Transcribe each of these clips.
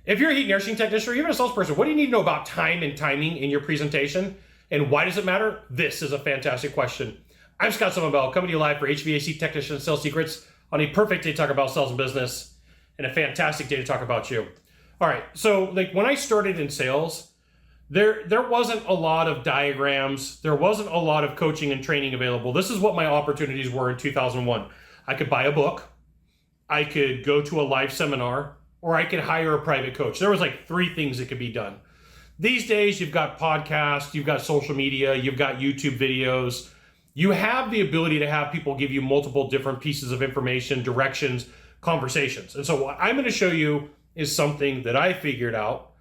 If you're a heat and air conditioning technician or even a salesperson, what do you need to know about time and timing in your presentation? And why does it matter? This is a fantastic question. I'm Scott Summerville, coming to you live for HVAC Technician Sales Secrets on a perfect day to talk about sales and business and a fantastic day to talk about you. All right, so like when I started in sales, there wasn't a lot of diagrams. There wasn't a lot of coaching and training available. This is what my opportunities were in 2001. I could buy a book, I could go to a live seminar, or I could hire a private coach. There was like 3 things that could be done. These days, you've got podcasts, you've got social media, you've got YouTube videos. You have the ability to have people give you multiple different pieces of information, directions, conversations. And so what I'm going to show you is something that I figured out,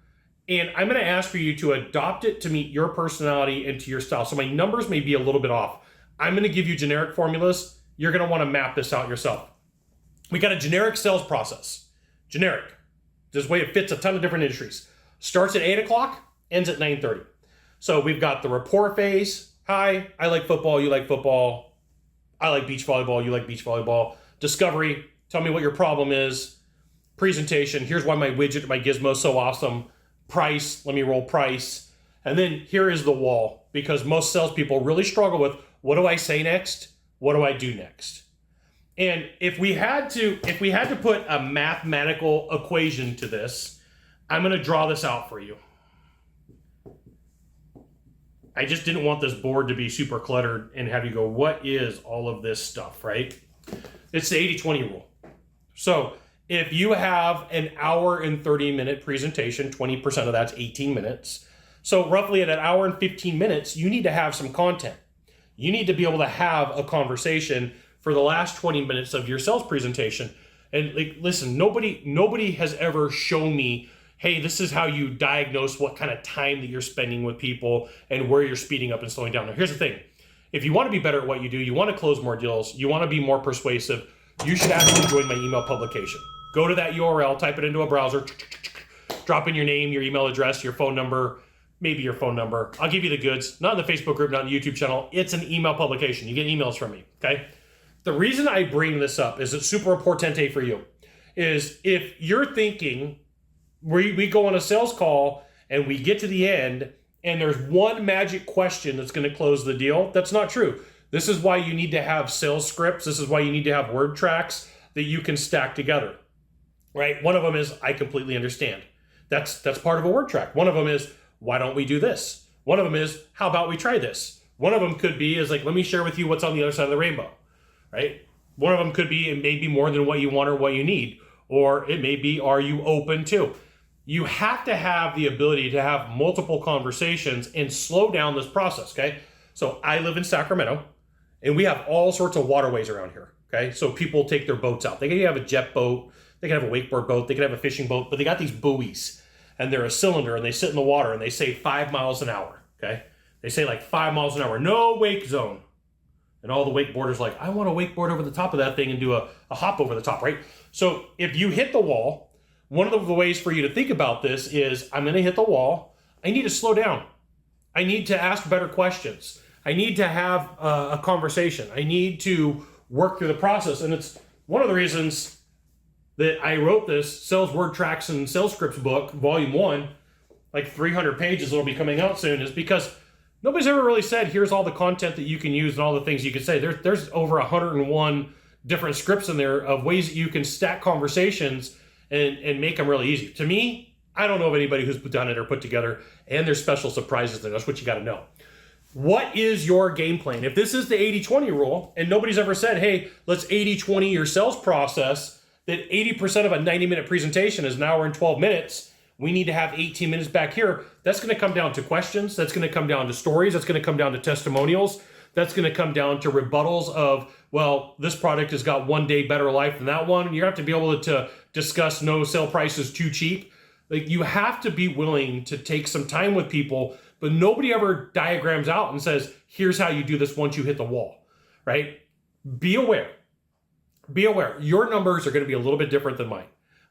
and I'm going to ask for you to adopt it to meet your personality and to your style. So my numbers may be a little bit off. I'm going to give you generic formulas. You're going to want to map this out yourself. We got a generic sales process. Generic. This way it fits a ton of different industries. Starts at 8 o'clock, ends at 9:30. So we've got the rapport phase. Hi, I like football, you like football. I like beach volleyball, you like beach volleyball. Discovery, tell me what your problem is. Presentation, here's why my widget, my gizmo is so awesome. Price, let me roll price. And then here is the wall, because most salespeople really struggle with, what do I say next? What do I do next? And if we had to put a mathematical equation to this, I'm going to draw this out for you. I just didn't want this board to be super cluttered and have you go, what is all of this stuff, right? It's the 80-20 rule. So if you have an hour and 30-minute presentation, 20% of that's 18 minutes. So roughly at an hour and 15 minutes, you need to have some content. You need to be able to have a conversation for the last 20 minutes of your sales presentation. And like, listen, nobody has ever shown me, hey, this is how you diagnose what kind of time that you're spending with people and where you're speeding up and slowing down. Now, here's the thing. If you want to be better at what you do, you want to close more deals, you want to be more persuasive, you should actually join my email publication. Go to that URL, type it into a browser, drop in your name, your email address, your phone number, maybe your phone number. I'll give you the goods. Not in the Facebook group, not in the YouTube channel. It's an email publication. You get emails from me, okay? The reason I bring this up is it's super importante for you. Is if you're thinking, we go on a sales call and we get to the end and there's one magic question that's going to close the deal, that's not true. This is why you need to have sales scripts. This is why you need to have word tracks that you can stack together, right? One of them is, I completely understand. That's part of a word track. One of them is, why don't we do this? One of them is, how about we try this? One of them could be, is like, let me share with you what's on the other side of the rainbow, right? One of them could be, it may be more than what you want or what you need. Or it may be, are you open to? You have to have the ability to have multiple conversations and slow down this process, okay? So I live in Sacramento, and we have all sorts of waterways around here, okay? So people take their boats out. They can have a jet boat, they can have a wakeboard boat, they can have a fishing boat, but they got these buoys, and they're a cylinder, and they sit in the water, and they say 5 miles an hour, okay? They say like 5 miles an hour, no wake zone. And all the wakeboarders like, I want to wakeboard over the top of that thing and do a hop over the top, right? So if you hit the wall, one of the ways for you to think about this is, I'm going to hit the wall. I need to slow down. I need to ask better questions. I need to have a conversation. I need to work through the process. And it's one of the reasons that I wrote this Sales Word Tracks and Sales Scripts book, volume 1, like 300 pages that'll be coming out soon, is because nobody's ever really said, here's all the content that you can use and all the things you can say. There's over 101 different scripts in there of ways that you can stack conversations and make them really easy. To me, I don't know of anybody who's done it or put together, and there's special surprises there. That's what you got to know. What is your game plan? If this is the 80-20 rule, and nobody's ever said, hey, let's 80-20 your sales process, that 80% of a 90-minute presentation is an hour and 12 minutes, we need to have 18 minutes back here. That's going to come down to questions. That's going to come down to stories. That's going to come down to testimonials. That's going to come down to rebuttals of, well, this product has got 1 day better life than that one. You have to be able to discuss no sale price is too cheap. Like, you have to be willing to take some time with people, but nobody ever diagrams out and says, here's how you do this once you hit the wall, right? Be aware. Be aware. Your numbers are going to be a little bit different than mine.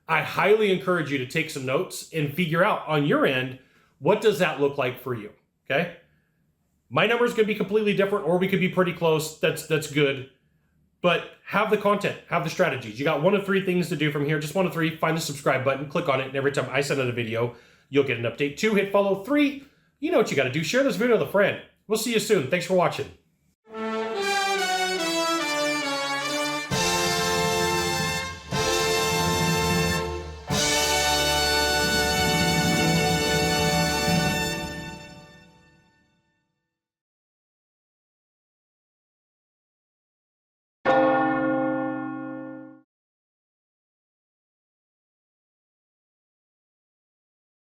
I highly encourage you to take some notes and figure out on your end, what does that look like for you, okay? My numbers could be completely different, or we could be pretty close. That's good. But have the content, have the strategies. You got 1 of 3 things to do from here. Just 1 of 3, find the subscribe button, click on it, and every time I send out a video, you'll get an update. 2, hit follow. 3, you know what you got to do. Share this video with a friend. We'll see you soon. Thanks for watching.